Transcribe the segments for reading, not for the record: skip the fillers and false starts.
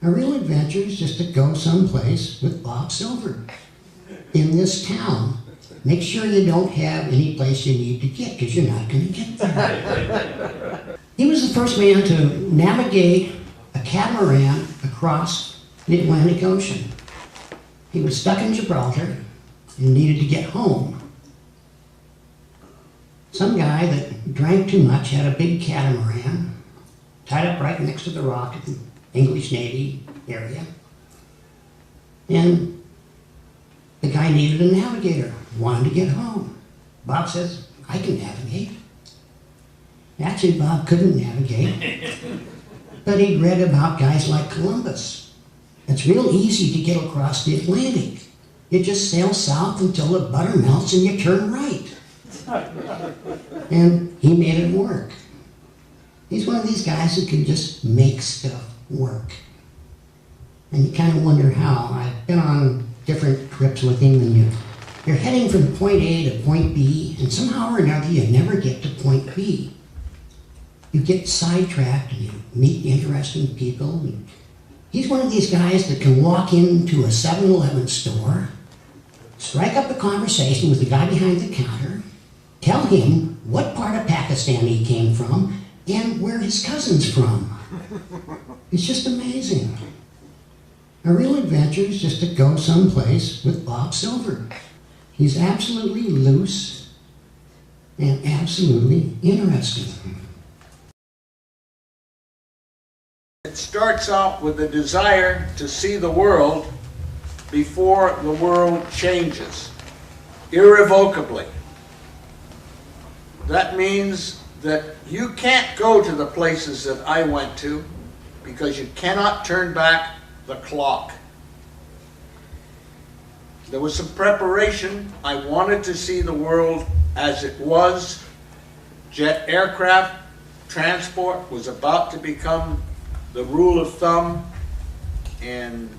A real adventure is just to go someplace with Bob Silver. In this town, make sure you don't have any place you need to get, because you're not going to get there. He was the first man to navigate a catamaran across the Atlantic Ocean. He was stuck in Gibraltar and needed to get home. Some guy that drank too much had a big catamaran tied up right next to the rock at the English Navy area. And the guy needed a navigator, wanted to get home. Bob says, I can navigate. Actually, Bob couldn't navigate, but he'd read about guys like Columbus. It's real easy to get across the Atlantic. You just sail south until the butter melts and you turn right. And he made it work. He's one of these guys who can just make stuff work. And you kind of wonder how. I've been on different trips with him, and you're heading from point A to point B, and somehow or another you never get to point B. You get sidetracked and you meet interesting people. And he's one of these guys that can walk into a 7-Eleven store, strike up a conversation with the guy behind the counter, tell him what part of Pakistan he came from and where his cousin's from. It's just amazing. A real adventure is just to go someplace with Bob Silver. He's absolutely loose and absolutely interesting. It starts out with a desire to see the world before the world changes, irrevocably. That means that you can't go to the places that I went to because you cannot turn back the clock. There was some preparation. I wanted to see the world as it was. Jet aircraft transport was about to become the rule of thumb, and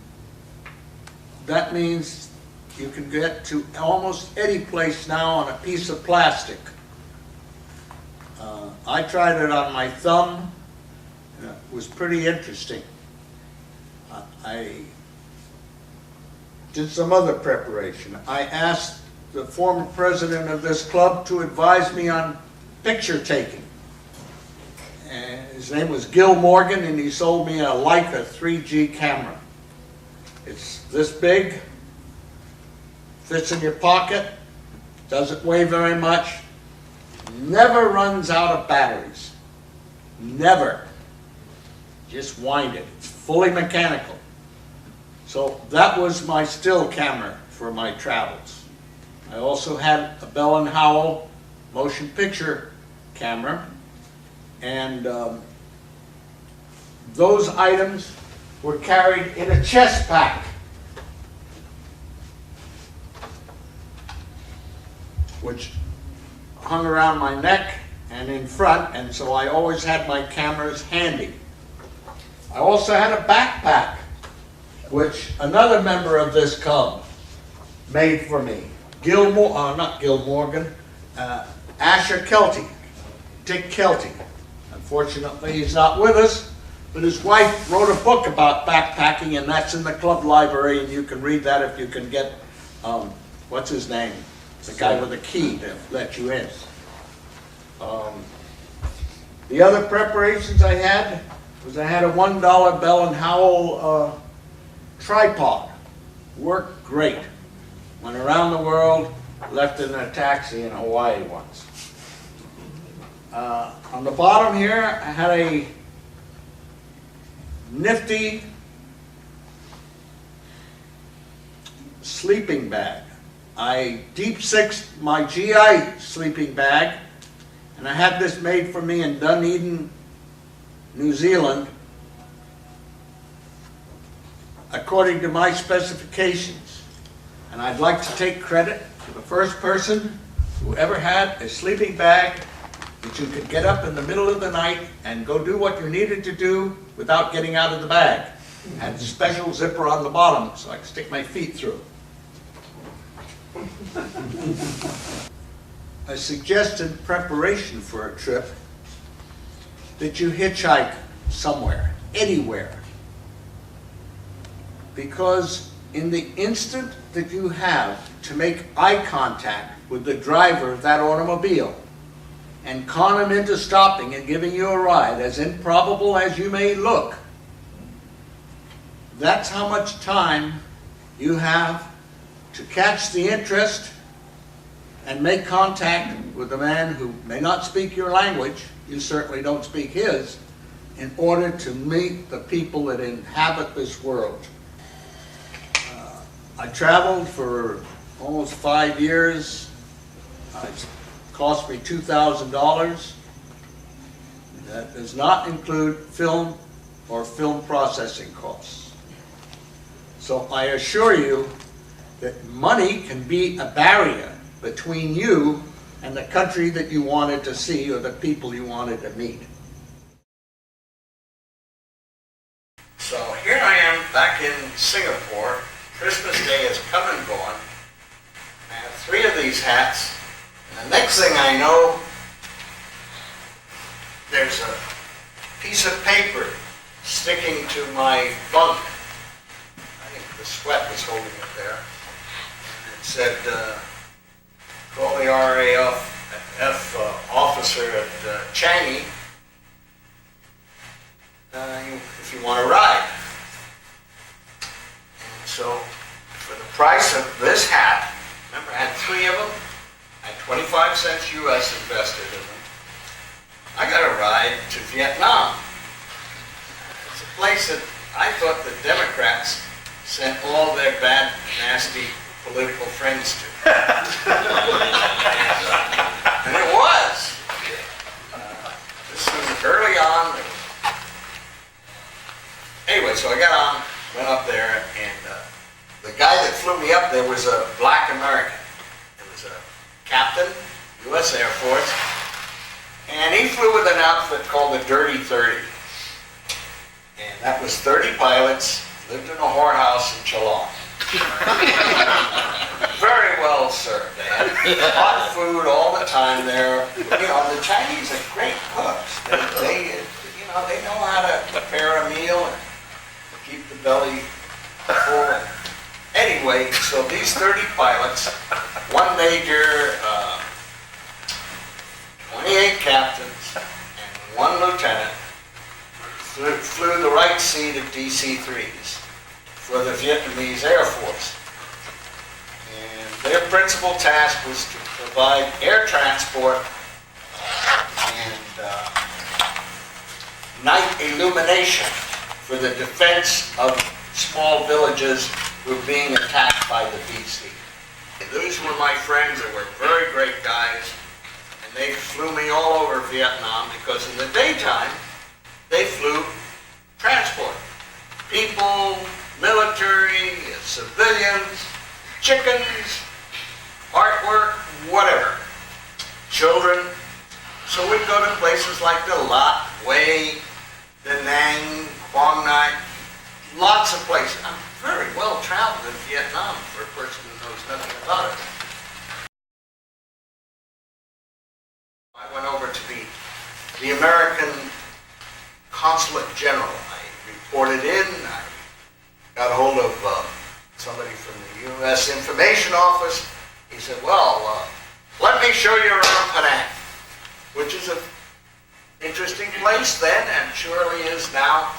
that means you can get to almost any place now on a piece of plastic. I tried it on my thumb. It was pretty interesting. I did some other preparation. I asked the former president of this club to advise me on picture taking. And his name was Gil Morgan, and he sold me a Leica 3G camera. It's this big, fits in your pocket, doesn't weigh very much, never runs out of batteries. Never. Just wind it. It's fully mechanical. So that was my still camera for my travels. I also had a Bell & Howell motion picture camera, and those items were carried in a chest pack, which hung around my neck and in front, and so I always had my cameras handy. I also had a backpack, which another member of this club made for me. Not Gil Morgan, Asher Kelty, Dick Kelty. Unfortunately, he's not with us, but his wife wrote a book about backpacking, and that's in the club library, and you can read that if you can get, what's his name? The guy with a key to let you in. The other preparations I had was I had a $1 Bell & Howell tripod. Worked great. Went around the world, left in a taxi in Hawaii once. On the bottom here, I had a nifty sleeping bag. I deep-sixed my GI sleeping bag, and I had this made for me in Dunedin, New Zealand, according to my specifications. And I'd like to take credit to the first person who ever had a sleeping bag that you could get up in the middle of the night and go do what you needed to do without getting out of the bag. It had a special zipper on the bottom so I could stick my feet through. I suggest in preparation for a trip that you hitchhike somewhere, anywhere. because in the instant that you have to make eye contact with the driver of that automobile and con him into stopping and giving you a ride, as improbable as you may look, that's how much time you have to catch the interest and make contact with the man who may not speak your language, you certainly don't speak his, in order to meet the people that inhabit this world. I traveled for almost 5 years. It cost me $2,000. That does not include film or film processing costs. So I assure you that money can be a barrier between you and the country that you wanted to see or the people you wanted to meet. So here I am back in Singapore. Christmas Day has come and gone. I have 3 of these hats, and the next thing I know, there's a piece of paper sticking to my bunk. I think the sweat was holding it there. And it said, call the RAF officer at Changi if you want to ride. And so, for the price of this hat, remember I had 3 of them, I had 25 cents US invested in them. I got a ride to Vietnam. It's a place that I thought the Democrats sent all their bad, nasty political friends to. And it was. This was early on. Anyway, so I got on, went up there, and the guy that flew me up there was a black American. It was a captain, U.S. Air Force, and he flew with an outfit called the Dirty 30. And that was 30 pilots, lived in a whorehouse in Geelong. Very well served. They had hot food all the time there. You know, the Chinese are great cooks. They know how to prepare a meal and keep the belly full. Anyway, so these 30 pilots, 1 major, 28 captains, and 1 lieutenant flew the right seat of DC-3s for the Vietnamese Air Force. And their principal task was to provide air transport and night illumination for the defense of small villages who were being attacked by the VC. And those were my friends. They were very great guys, and they flew me all over Vietnam because in the daytime they flew transport. People, military, civilians, chickens, artwork, whatever. Children. So we'd go to places like the Lat, Hue, Da Nang, Quang Ngai, lots of places. I'm very well traveled in Vietnam for a person who knows nothing about it. I went over to the American Consulate General. I reported in, I got a hold of somebody from the U.S. Information Office. He said, well, let me show you around Penang, which is an interesting place then, and surely is now.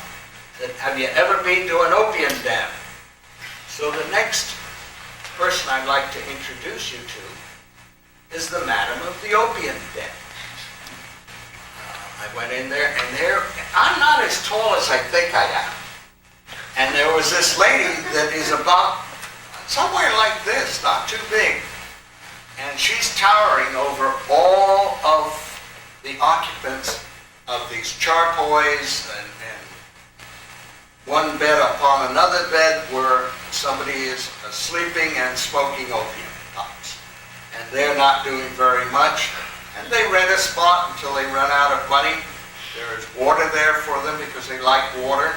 Have you ever been to an opium den? So the next person I'd like to introduce you to is the Madam of the Opium Den. I went in there, and I'm not as tall as I think I am. And there was this lady that is about somewhere like this, not too big. And she's towering over all of the occupants of these charpoys and one bed upon another bed where somebody is sleeping and smoking opium pipes. And they're not doing very much. And they rent a spot until they run out of money. There is water there for them because they like water.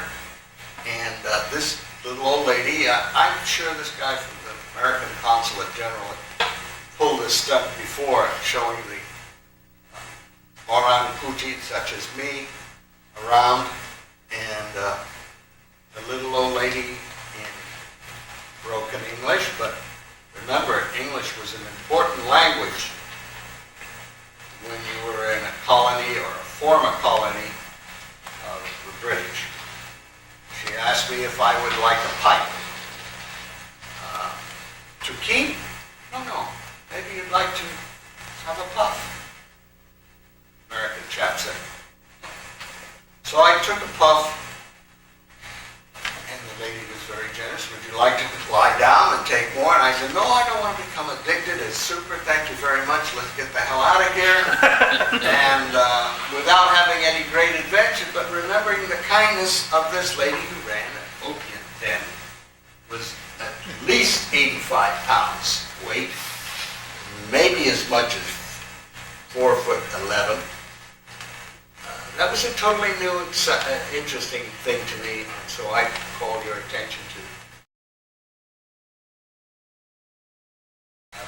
And this little old lady, I'm sure this guy from the American Consulate General had pulled this stuff before, showing the orang putih such as me around. And the little old lady in broken English, but remember, English was an important language when you were in a colony or a former colony of the British. She asked me if I would like a pipe. To keep? No. Maybe you'd like to have a puff. American chap said. So I took a puff, and the lady was very generous. Would you like to lie down and take more? And I said, no, I don't want to become addicted. It's super. Thank you very much. Let's get the hell out of here. And without having any great adventure, but remembering the kindness of this lady who ran an opium den, was at least 85 pounds weight, maybe as much as 4'11". That was a totally new, interesting thing to me, and so I call your attention to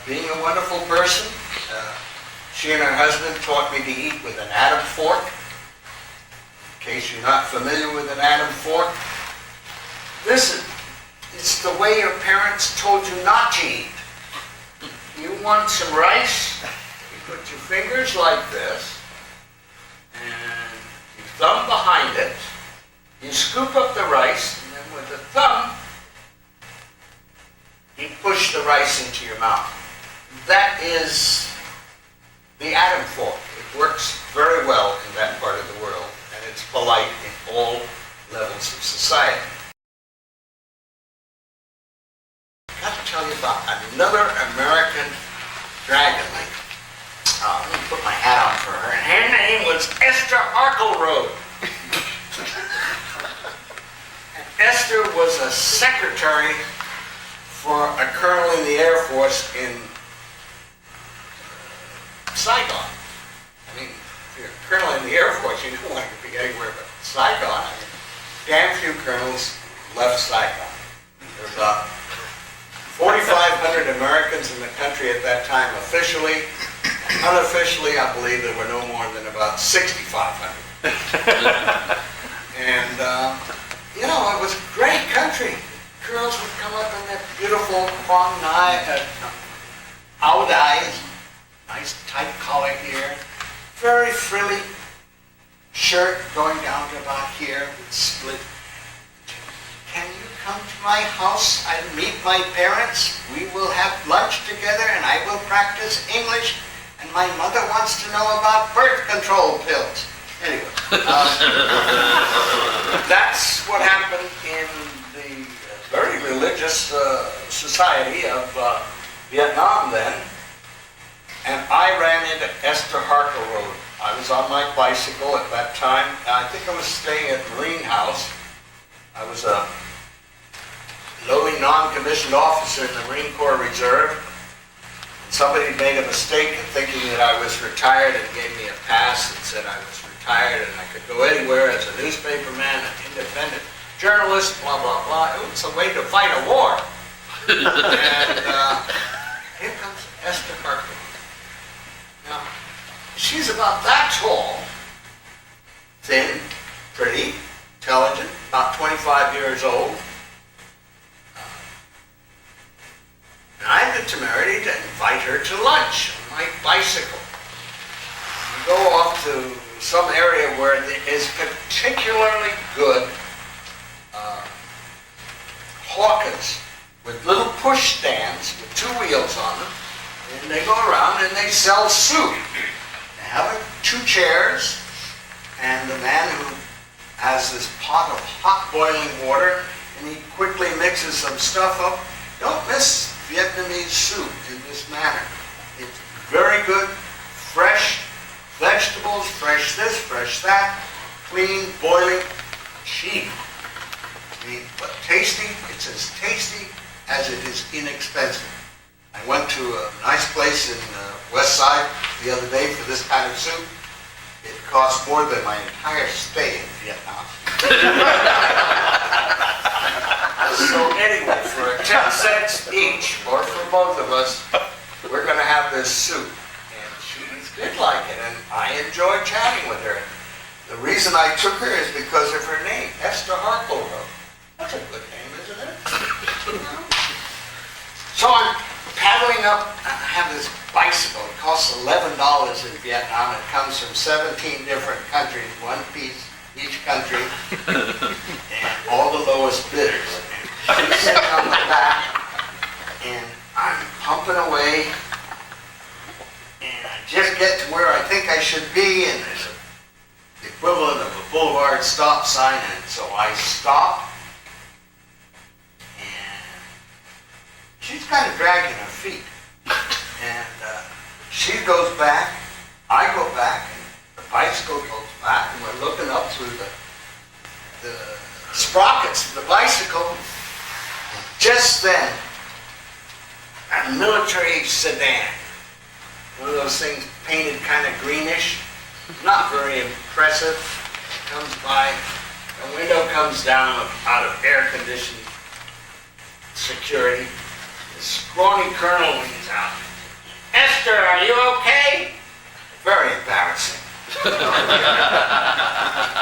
being a wonderful person. She and her husband taught me to eat with an Adam fork. In case you're not familiar with an Adam fork, it's the way your parents told you not to eat. You want some rice? You put your fingers like this, and you thumb behind it. You scoop up the rice, and then with the thumb, you push the rice into your mouth. That is the Adam fork. It works very well in that part of the world, and it's polite in all levels of society. I've got to tell you about another American dragon lady. Let me put my hat on for her. And her name was Esther Harkleroad. And Esther was a secretary for a colonel in the Air Force in Saigon. I mean, if you're a colonel in the Air Force, you don't want to be anywhere but Saigon. I mean, damn few colonels left Saigon. There's about 4,500 Americans in the country at that time officially. Unofficially, I believe there were no more than about 6,500. And, it was a great country. Girls would come up in their beautiful Audis, nice tight collar here, very frilly shirt going down to about here with split. Can you come to my house and meet my parents? We will have lunch together and I will practice English. And my mother wants to know about birth control pills. Anyway, that's what happened in the very religious society of Vietnam then. And I ran into Esther Harkleroad. I was on my bicycle at that time. I think I was staying at Marine House. I was a lowly non-commissioned officer in the Marine Corps Reserve. Somebody made a mistake in thinking that I was retired and gave me a pass and said I was retired and I could go anywhere as a newspaperman, an independent journalist, blah, blah, blah. It was a way to fight a war. And here comes Esther Harkleroad. Now, she's about that tall, thin, pretty, intelligent, about 25 years old. And I had the temerity to invite her to lunch on my bicycle. We go off to some area where there is particularly good hawkers with little push stands with 2 wheels on them. And they go around and they sell soup. They have 2 chairs, and the man who has this pot of hot boiling water, and he quickly mixes some stuff up. Don't miss Vietnamese soup in this manner. It's very good, fresh vegetables, fresh this, fresh that, clean, boiling, cheap. But tasty, it's as tasty as it is inexpensive. I went to a nice place in West Side the other day for this kind of soup. It cost more than my entire stay in Vietnam. So anyway, for 10 cents each, or for both of us, we're going to have this soup. And she did like it, and I enjoyed chatting with her. The reason I took her is because of her name, Esther Harkleroad. That's a good name, isn't it? So I'm paddling up, and I have this bicycle. It costs $11 in Vietnam. It comes from 17 different countries, one piece each country, and all the lowest bidders. She's sitting on the back, and I'm pumping away, and I just get to where I think I should be, and there's the equivalent of a boulevard stop sign, and so I stop, and she's kind of dragging her feet. And she goes back, I go back, and the bicycle goes back, and we're looking up through the sprockets of the bicycle. Just then, a military sedan, one of those things painted kind of greenish, not very impressive, comes by, the window comes down out of air-conditioned security. The scrawny colonel leans out. "Esther, are you okay?" Very embarrassing.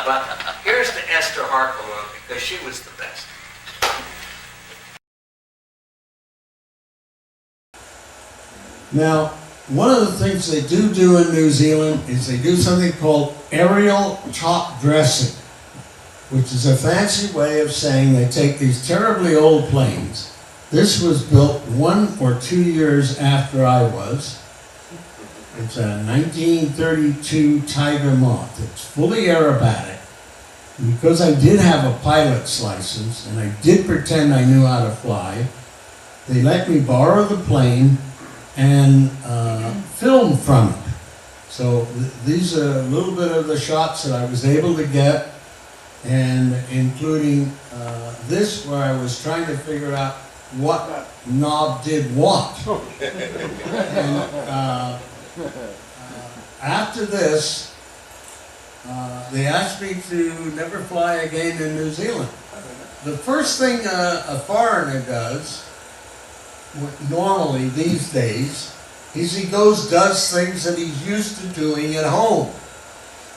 But here's to Esther Harkleroad, because she was the best. Now, one of the things they do in New Zealand is they do something called aerial top dressing, which is a fancy way of saying they take these terribly old planes. This was built 1 or 2 years after I was. It's a 1932 Tiger Moth. It's fully aerobatic. And because I did have a pilot's license and I did pretend I knew how to fly, they let me borrow the plane and film from it. So these are a little bit of the shots that I was able to get, and including this where I was trying to figure out what knob did what. And after this, they asked me to never fly again in New Zealand. The first thing a foreigner does, normally these days, is he does things that he's used to doing at home.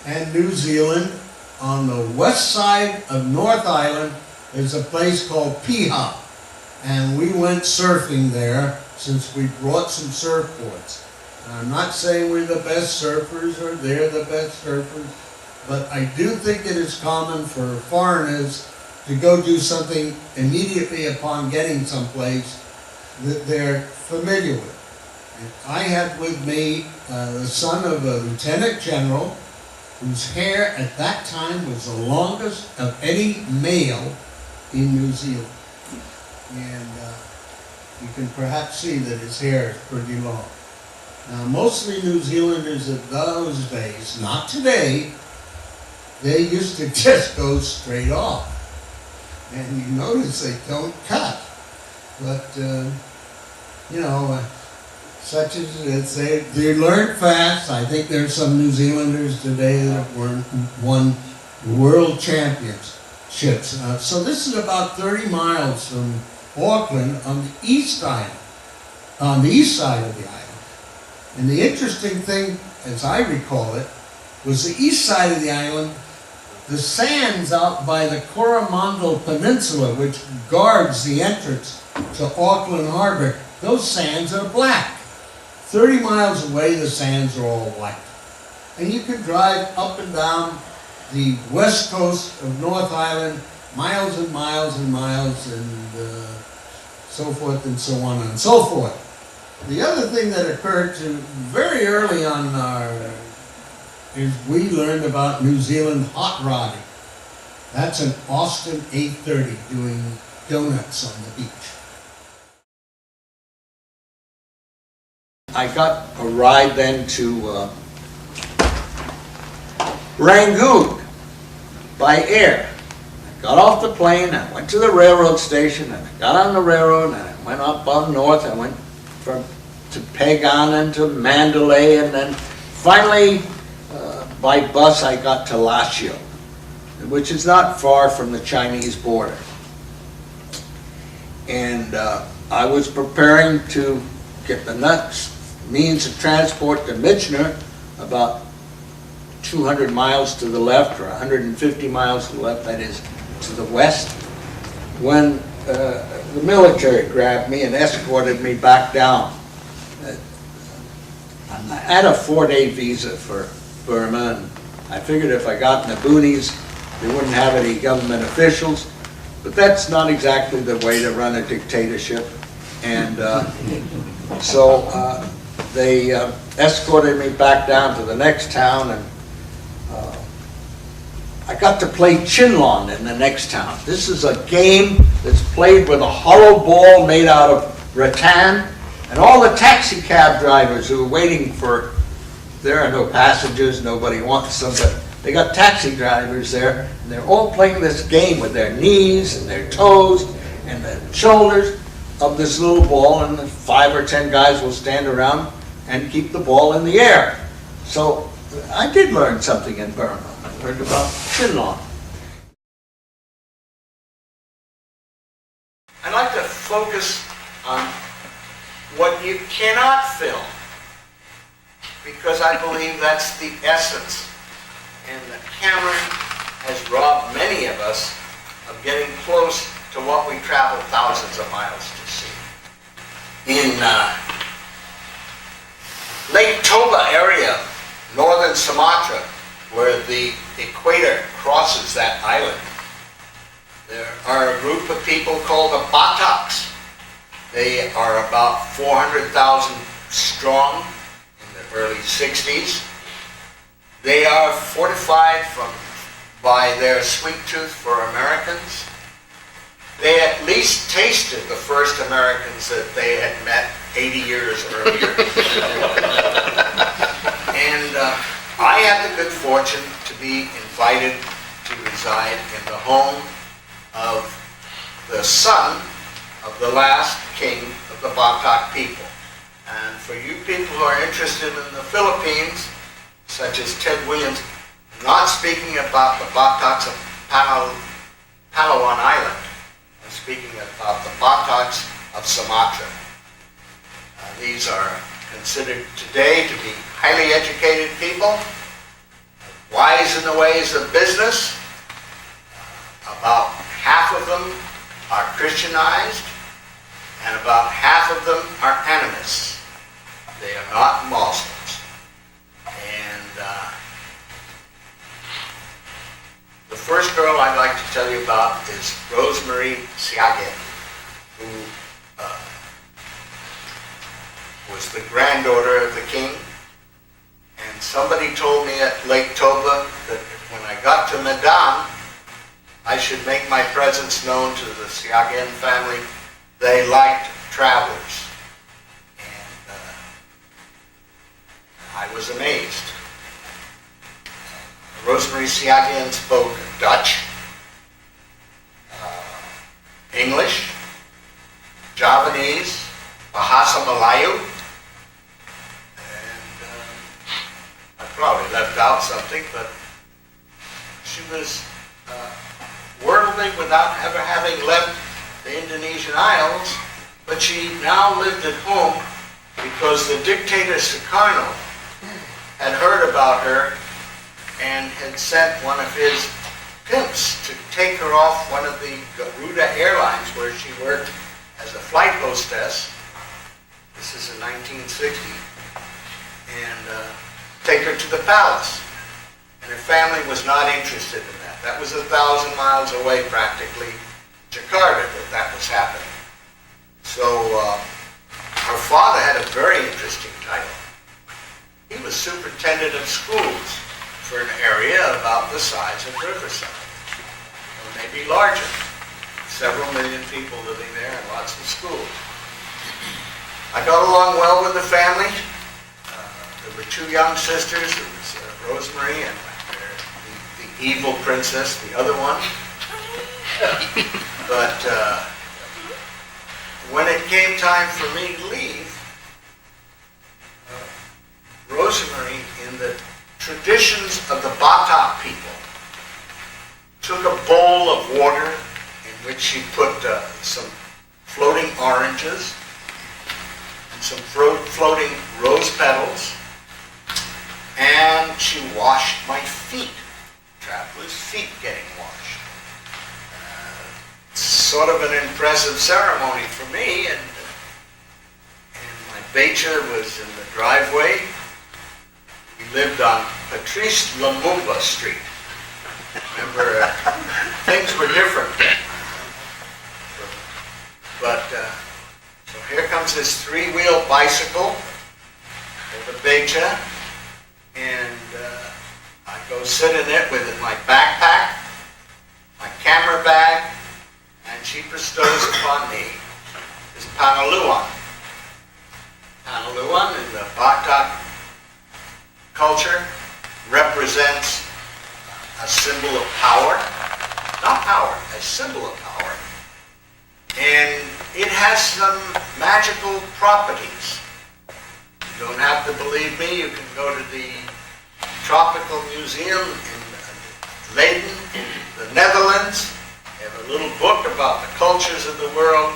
And New Zealand, on the west side of North Island, there's a place called Piha. And we went surfing there since we brought some surfboards. And I'm not saying we're the best surfers or they're the best surfers, but I do think it is common for foreigners to go do something immediately upon getting someplace that they're familiar with. And I had with me the son of a lieutenant general whose hair at that time was the longest of any male in New Zealand. And you can perhaps see that his hair is pretty long. Now, mostly New Zealanders of those days, not today, they used to just go straight off. And you notice they don't cut. But, you know, such as it is, they learn fast. I think there's some New Zealanders today that have won world championships. So this is about 30 miles from Auckland on the east island, on the east side of the island. And the interesting thing, as I recall it, was the east side of the island, the sands out by the Coromandel Peninsula, which guards the entrance to Auckland Harbor, those sands are black. 30 miles away, the sands are all white. And you can drive up and down the west coast of North Island, miles and miles and miles, and so forth and so on and so forth. The other thing that occurred very early on is we learned about New Zealand hot rodding. That's an Austin 830 doing donuts on the beach. I got a ride then to Rangoon by air. I got off the plane, I went to the railroad station, and I got on the railroad, and I went up north. I went to Pagan and to Mandalay, and then finally by bus I got to Lashio, which is not far from the Chinese border. And I was preparing to get the next means of transport to Michener, about 200 miles to the left, or 150 miles to the left, that is, to the west, when the military grabbed me and escorted me back down. I had a 4-day visa for Burma, and I figured if I got in the boonies, they wouldn't have any government officials, but that's not exactly the way to run a dictatorship. And so they escorted me back down to the next town, and I got to play Chinlon in the next town. This is a game that's played with a hollow ball made out of rattan, and all the taxi cab drivers who are waiting for, there are no passengers, nobody wants them, but they got taxi drivers there, and they're all playing this game with their knees and their toes and their shoulders of this little ball, and 5 or 10 guys will stand around and keep the ball in the air. So I did learn something in Burma. I learned about Chinlon. I'd like to focus on what you cannot film, because I believe that's the essence. And the camera has robbed many of us of getting close to what we travel thousands of miles to see. In Lake Toba area, northern Sumatra, where the equator crosses that island, there are a group of people called the Bataks. They are about 400,000 strong in the early 60s. They are fortified by their sweet tooth for Americans. They at least tasted the first Americans that they had met 80 years earlier. And I had the good fortune to be invited to reside in the home of the son of the last king of the Batak people. And for you people who are interested in the Philippines, such as Ted Williams, I'm not speaking about the Bataks of Palawan Island. I'm speaking about the Bataks of Sumatra. These are considered today to be highly educated people, wise in the ways of business. About half of them are Christianized, and about half of them are animists. They are not Muslims. And the first girl I'd like to tell you about is Rosemary Siagian, who was the granddaughter of the king. And somebody told me at Lake Toba that when I got to Medan, I should make my presence known to the Siagian family. They liked travelers. And I was amazed. Rosemary Siagian spoke Dutch, English, Javanese, Bahasa Melayu, and I probably left out something, but she was worldly without ever having left the Indonesian Isles, but she now lived at home because the dictator Sukarno had heard about her and had sent one of his pimps to take her off one of the Garuda Airlines where she worked as a flight hostess. This is in 1960. And take her to the palace. And her family was not interested in that. That was 1,000 miles away practically, Jakarta, that was happening. So her father had a very interesting title. He was superintendent of schools for an area about the size of Riverside, or maybe larger. Several million people living there and lots of schools. I got along well with the family. There were 2 young sisters. There was Rosemary and the evil princess, the other one. But when it came time for me to leave, Rosemary, in the traditions of the Batak people, took a bowl of water in which she put some floating oranges and some floating rose petals, and she washed my feet. Travelers' feet getting washed. sort of an impressive ceremony for me, and my Becha was in the driveway. We lived on Patrice Lumumba Street. Remember, things were different then. But, so here comes this three-wheel bicycle with a Becha, and I go sit in it with my backpack, my camera bag, and she bestows upon me this Panaluan. Panaluan in the Batak culture represents a symbol of power. Not power, a symbol of power. And it has some magical properties. You don't have to believe me, you can go to the Tropical Museum in Leiden, in the Netherlands. They have a little book about the cultures of the world.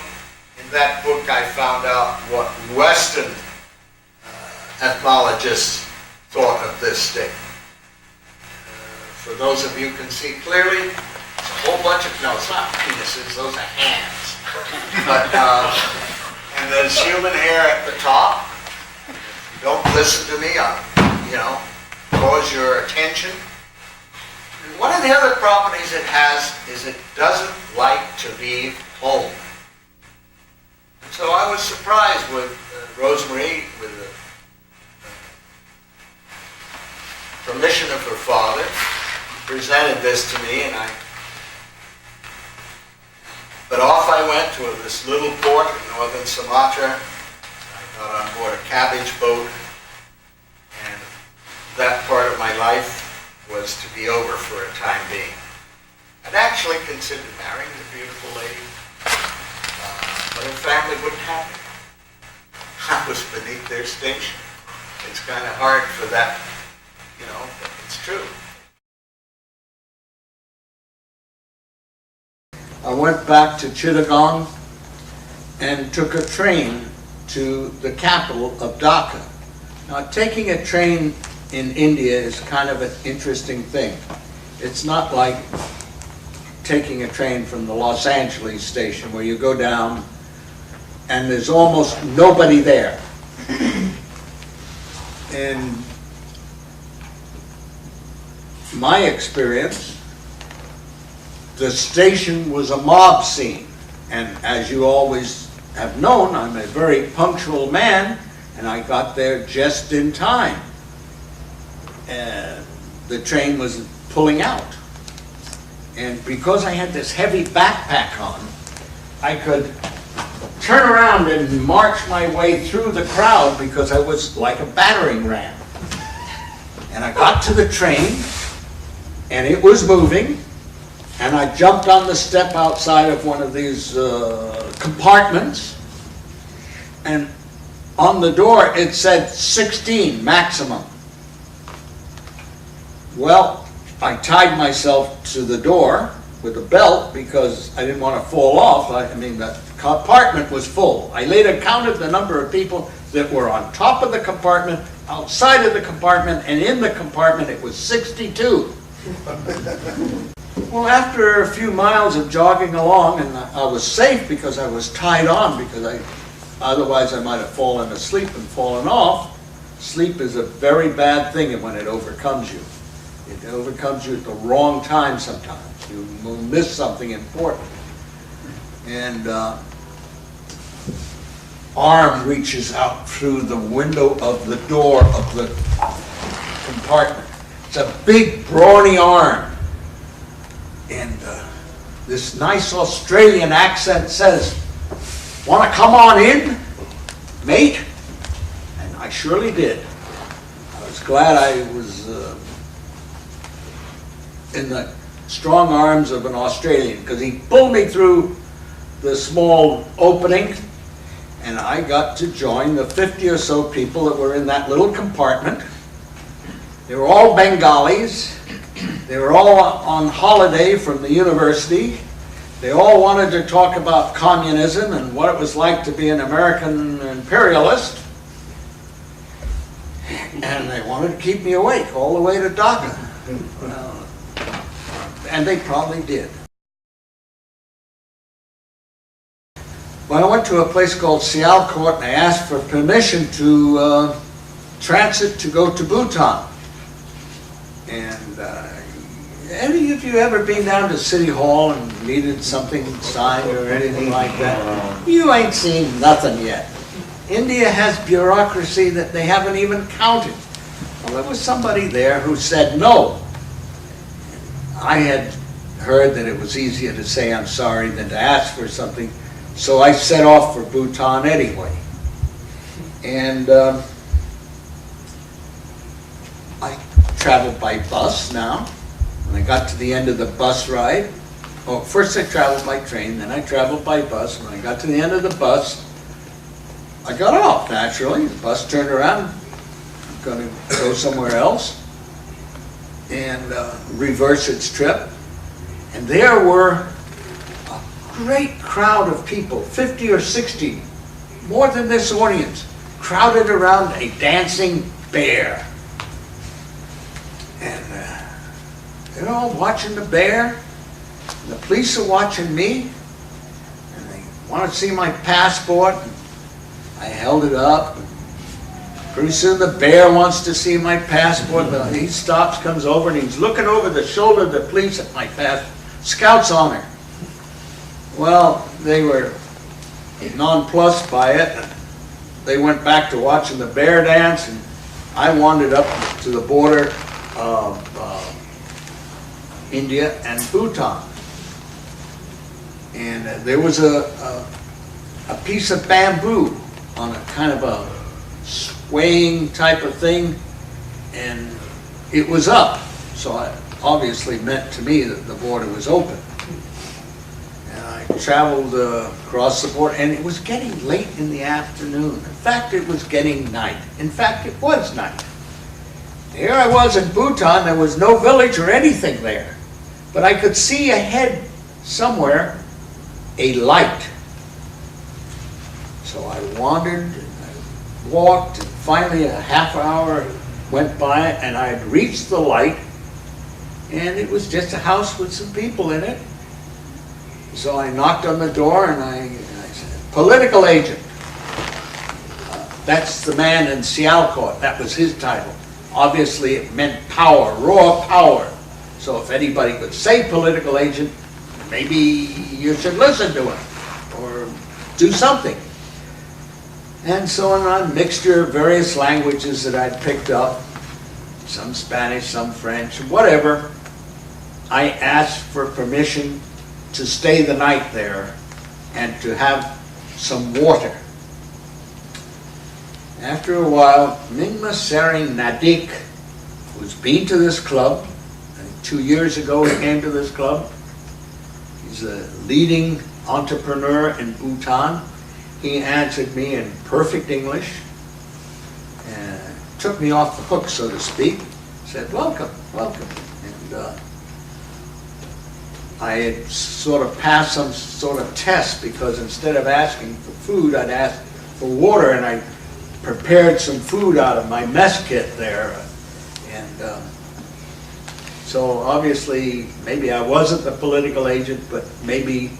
In that book I found out what Western ethnologists thought of this stick. For those of you who can see clearly, it's a whole bunch of, no, it's not penises, those are hands. But, and there's human hair at the top. If you don't listen to me, I'll, cause your attention. And one of the other properties it has is it doesn't like to leave home. And so I was surprised with Rosemary, with the permission of her father, presented this to me, but off I went to this little port in northern Sumatra. I got on board a cabbage boat, and that part of my life was to be over for a time being. I'd actually considered marrying the beautiful lady, but her family wouldn't have me. I was beneath their station. It's kind of hard for that, but it's true. I went back to Chittagong and took a train to the capital of Dhaka. Now, taking a train in India is kind of an interesting thing. It's not like taking a train from the Los Angeles station where you go down and there's almost nobody there. In my experience, the station was a mob scene, and as you always have known, I'm a very punctual man, and I got there just in time. The train was pulling out, and because I had this heavy backpack on, I could turn around and march my way through the crowd because I was like a battering ram. And I got to the train, and it was moving, and I jumped on the step outside of one of these compartments, and on the door it said 16 maximum. Well, I tied myself to the door with a belt because I didn't want to fall off. The compartment was full. I later counted the number of people that were on top of the compartment, outside of the compartment, and in the compartment. It was 62. Well, after a few miles of jogging along, and I was safe because I was tied on, because otherwise I might have fallen asleep and fallen off. Sleep is a very bad thing when it overcomes you. It overcomes you at the wrong time sometimes. You will miss something important. And arm reaches out through the window of the door of the compartment. It's a big, brawny arm. And this nice Australian accent says, "Want to come on in, mate?" And I surely did. I was glad I was in the strong arms of an Australian, because he pulled me through the small opening, and I got to join the 50 or so people that were in that little compartment. They were all Bengalis. They were all on holiday from the university. They all wanted to talk about communism and what it was like to be an American imperialist. And they wanted to keep me awake all the way to Dhaka. And they probably did. Well, I went to a place called Sialkot and I asked for permission to transit to go to Bhutan. And any of you ever been down to City Hall and needed something signed or anything like that? You ain't seen nothing yet. India has bureaucracy that they haven't even counted. Well, there was somebody there who said no. I had heard that it was easier to say I'm sorry than to ask for something, so I set off for Bhutan anyway. And I traveled by bus now. When I got to the end of the bus ride, well, first I traveled by train, then I traveled by bus. When I got to the end of the bus, I got off, naturally. The bus turned around, I'm going to go somewhere else and reverse its trip. And there were a great crowd of people, 50 or 60, more than this audience, crowded around a dancing bear. And they're all watching the bear, and the police are watching me, and they want to see my passport. I held it up. Pretty soon the bear wants to see my passport. He stops, comes over, and he's looking over the shoulder of the police at my passport. Scout's honor. Well, they were nonplussed by it. They went back to watching the bear dance, and I wandered up to the border of India and Bhutan. And there was a piece of bamboo on a kind of a swaying type of thing, and it was up. So it obviously meant to me that the border was open. And I traveled across the border, and it was getting late in the afternoon. In fact, it was getting night. In fact, it was night. Here I was in Bhutan. There was no village or anything there. But I could see ahead somewhere a light. So I wandered, and I walked, and finally a half hour went by, and I had reached the light, and it was just a house with some people in it. So I knocked on the door, and I said, "Political agent." That's the man in Sialkot. That was his title. Obviously, it meant power, raw power. So if anybody could say political agent, maybe you should listen to him or do something. And so in a mixture of various languages that I'd picked up, some Spanish, some French, whatever, I asked for permission to stay the night there and to have some water. After a while, Mingma Sering Nadik, who's been to this club, and 2 years ago he came to this club. He's a leading entrepreneur in Bhutan. He answered me in perfect English and took me off the hook, so to speak. Said, "Welcome, welcome." And I had sort of passed some sort of test, because instead of asking for food, I'd ask for water, and I prepared some food out of my mess kit there. And so obviously, maybe I wasn't the political agent, but maybe.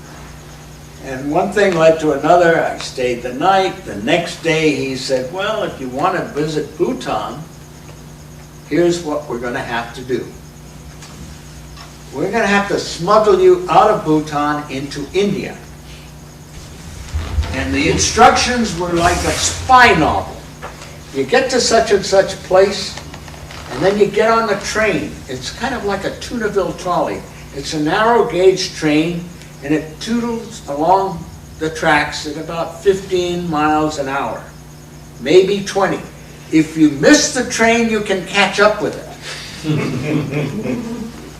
And one thing led to another. I stayed the night. The next day he said, "Well, if you want to visit Bhutan, here's what we're going to have to do. We're going to have to smuggle you out of Bhutan into India." And the instructions were like a spy novel. You get to such and such a place, and then you get on the train. It's kind of like a Tunaville trolley. It's a narrow gauge train, and it toodles along the tracks at about 15 miles an hour, maybe 20. If you miss the train, you can catch up with it.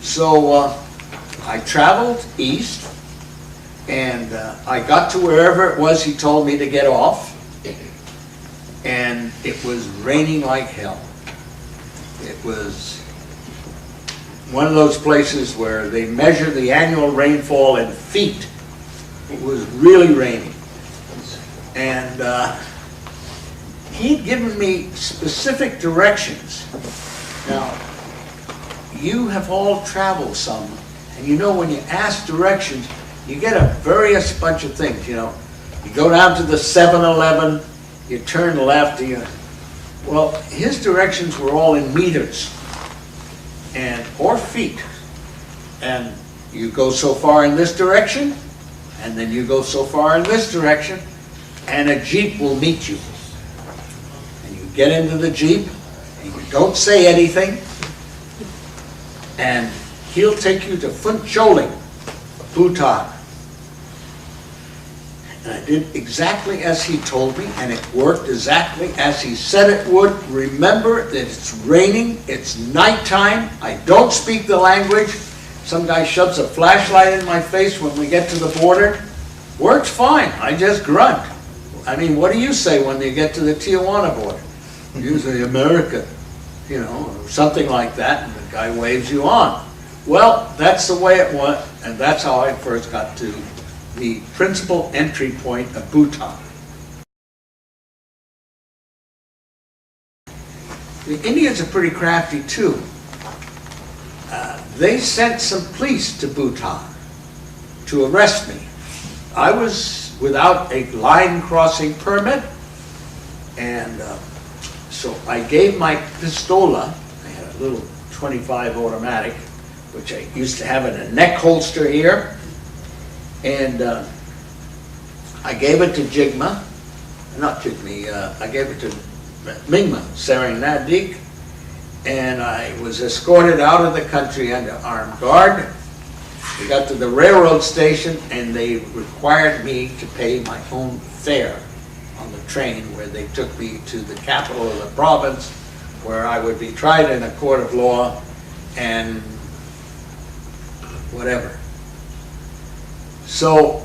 So I traveled east, and I got to wherever it was he told me to get off, and it was raining like hell. It was one of those places where they measure the annual rainfall in feet. It was really raining. And he'd given me specific directions. Now, you have all traveled some, and you know when you ask directions, you get a various bunch of things, you know. You go down to the 7-Eleven, you turn left, well, his directions were all in meters or feet. And you go so far in this direction, and then you go so far in this direction, and a Jeep will meet you. And you get into the Jeep, and you don't say anything, and he'll take you to Phuncholing, Bhutan. And I did exactly as he told me, and it worked exactly as he said it would. Remember that it's raining, it's nighttime, I don't speak the language. Some guy shoves a flashlight in my face when we get to the border. Works fine, I just grunt. I mean, what do you say when you get to the Tijuana border? You say America, or something like that, and the guy waves you on. Well, that's the way it went, and that's how I first got to the principal entry point of Bhutan. The Indians are pretty crafty too. They sent some police to Bhutan to arrest me. I was without a line crossing permit, and so I gave my pistola. I had a little .25 automatic, which I used to have in a neck holster here, and I gave it to Jigme, not Jigme, I gave it to Mingma Saranadik, and I was escorted out of the country under armed guard. We got to the railroad station, and they required me to pay my own fare on the train, where they took me to the capital of the province, where I would be tried in a court of law and whatever. So,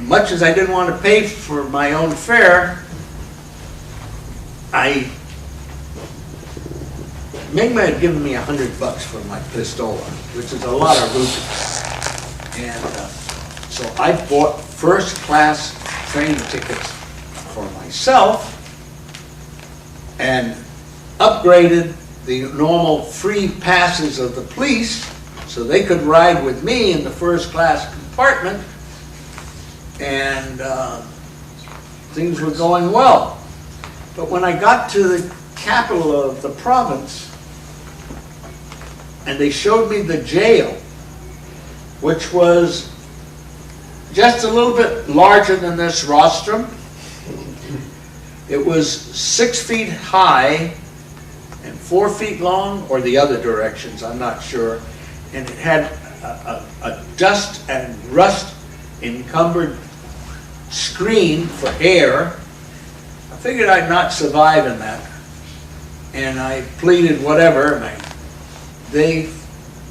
much as I didn't want to pay for my own fare, Mingma had given me $100 for my pistola, which is a lot of rupees. And so I bought first-class train tickets for myself and upgraded the normal free passes of the police so they could ride with me in the first-class compartment, and things were going well. But when I got to the capital of the province, and they showed me the jail, which was just a little bit larger than this rostrum. It was 6 feet high and 4 feet long, or the other directions, I'm not sure. And it had a dust and rust encumbered screen for air. I figured I'd not survive in that. And I pleaded whatever, and they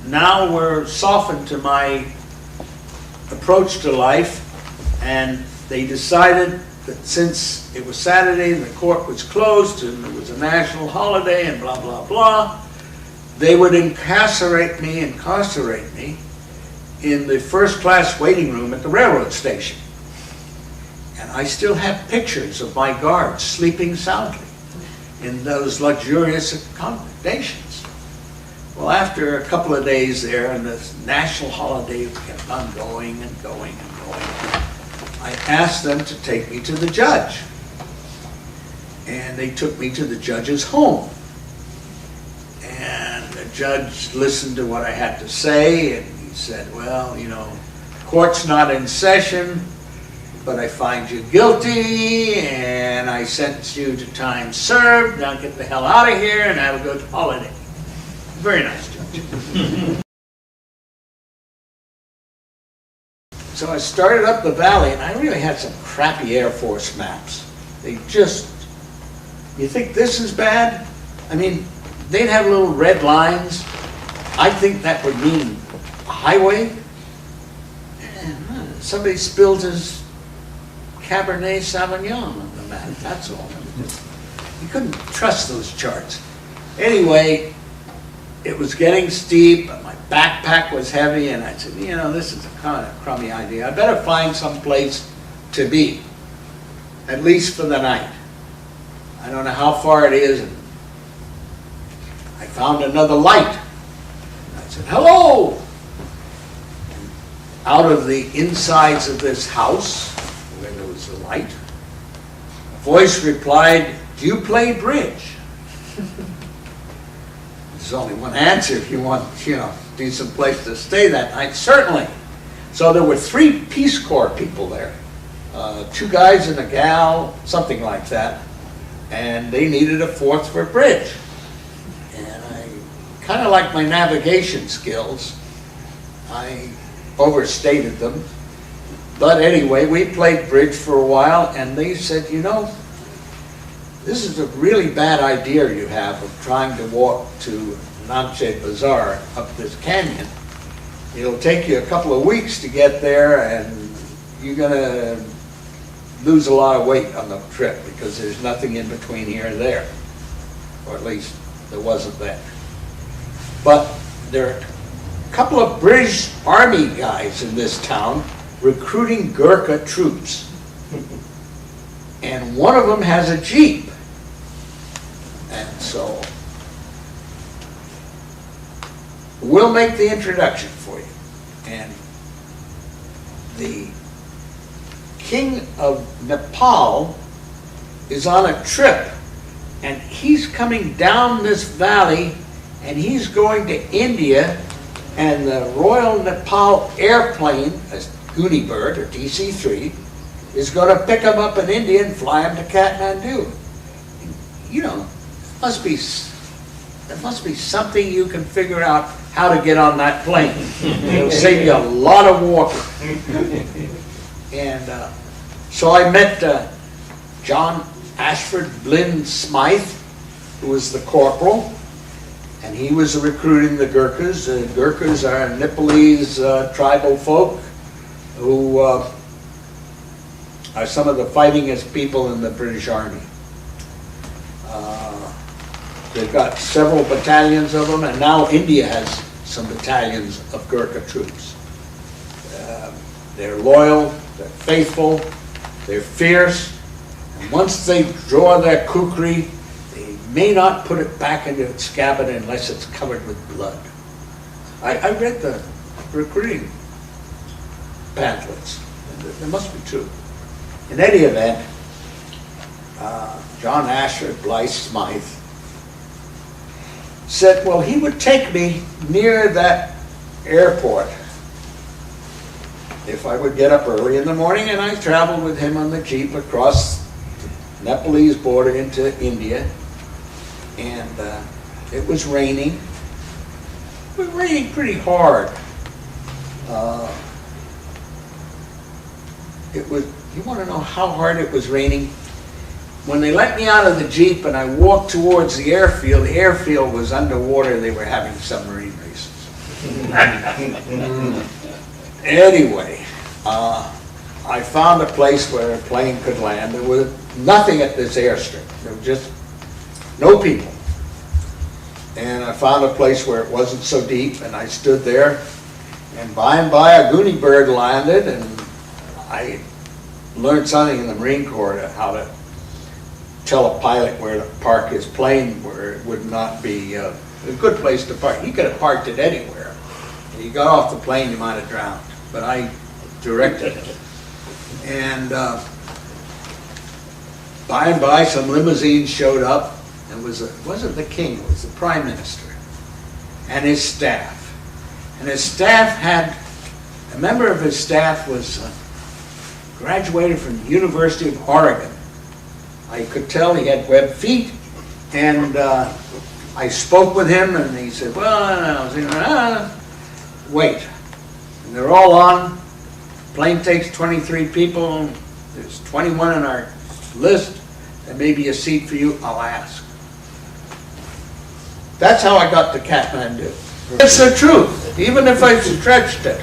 now were softened to my approach to life, and they decided that since it was Saturday and the court was closed and it was a national holiday and blah, blah, blah, they would incarcerate me in the first-class waiting room at the railroad station. And I still have pictures of my guards sleeping soundly in those luxurious accommodations. Well, after a couple of days there, and the national holiday kept on going and going and going, I asked them to take me to the judge. And they took me to the judge's home. And the judge listened to what I had to say, and he said, well, court's not in session, but I find you guilty, and I sentence you to time served. Now get the hell out of here and have a good holiday. Very nice judge. So I started up the valley, and I really had some crappy Air Force maps. You think this is bad? I mean, they'd have little red lines. I think that would mean a highway. And somebody spilled his Cabernet Sauvignon on the map, that's all. You couldn't trust those charts. Anyway, it was getting steep, and my backpack was heavy, and I said, this is a kind of crummy idea. I better find some place to be, at least for the night. I don't know how far it is. And I found another light. I said, hello! And out of the insides of this house, where there was a light, a voice replied, "Do you play bridge?" There's only one answer if you want, decent place to stay that night. Certainly. So there were 3 Peace Corps people there. 2 guys and a gal, something like that. And they needed a 4th for bridge. And I kind of like my navigation skills. I overstated them. But anyway, we played bridge for a while, and they said, this is a really bad idea you have of trying to walk to Namche Bazaar up this canyon. It'll take you a couple of weeks to get there, and you're going to lose a lot of weight on the trip because there's nothing in between here and there. Or at least there wasn't then. But there are a couple of British Army guys in this town recruiting Gurkha troops. And one of them has a Jeep. And so we'll make the introduction for you. And the King of Nepal is on a trip, and he's coming down this valley, and he's going to India, and the Royal Nepal airplane, a Goonie Bird, or DC-3, is going to pick him up in India and fly him to Kathmandu. There must be something you can figure out how to get on that plane. It'll save you a lot of walking. And so I met John Ashford Blynn Smythe, who was the corporal, and he was recruiting the Gurkhas. The Gurkhas are Nepalese tribal folk who are some of the fightingest people in the British Army. They've got several battalions of them, and now India has some battalions of Gurkha troops. They're loyal, they're faithful, they're fierce, and once they draw their kukri, they may not put it back into its scabbard unless it's covered with blood. I read the recruiting pamphlets, and they must be true. In any event, John Ashford Blythe Smythe said, well, he would take me near that airport if I would get up early in the morning, and I traveled with him on the Jeep across the Nepalese border into India, and it was raining. It was raining pretty hard. You want to know how hard it was raining? When they let me out of the Jeep and I walked towards the airfield was underwater. They were having submarine races. Anyway, I found a place where a plane could land. There was nothing at this airstrip. There were just no people. And I found a place where it wasn't so deep, and I stood there, and by and by a Goonie Bird landed, and I learned something in the Marine Corps how to tell a pilot where to park his plane where it would not be a good place to park. He could have parked it anywhere. If he got off the plane, he might have drowned. But I directed it. And by and by, some limousines showed up. It wasn't the king, it was the prime minister and his staff. And his staff a member of his staff was graduated from the University of Oregon. I could tell he had webbed feet, and I spoke with him, and he said, well, I was thinking, wait. And they're all on. Plane takes 23 people. There's 21 on our list. There may be a seat for you. I'll ask. That's how I got to Kathmandu. It's the truth, even if I stretched it.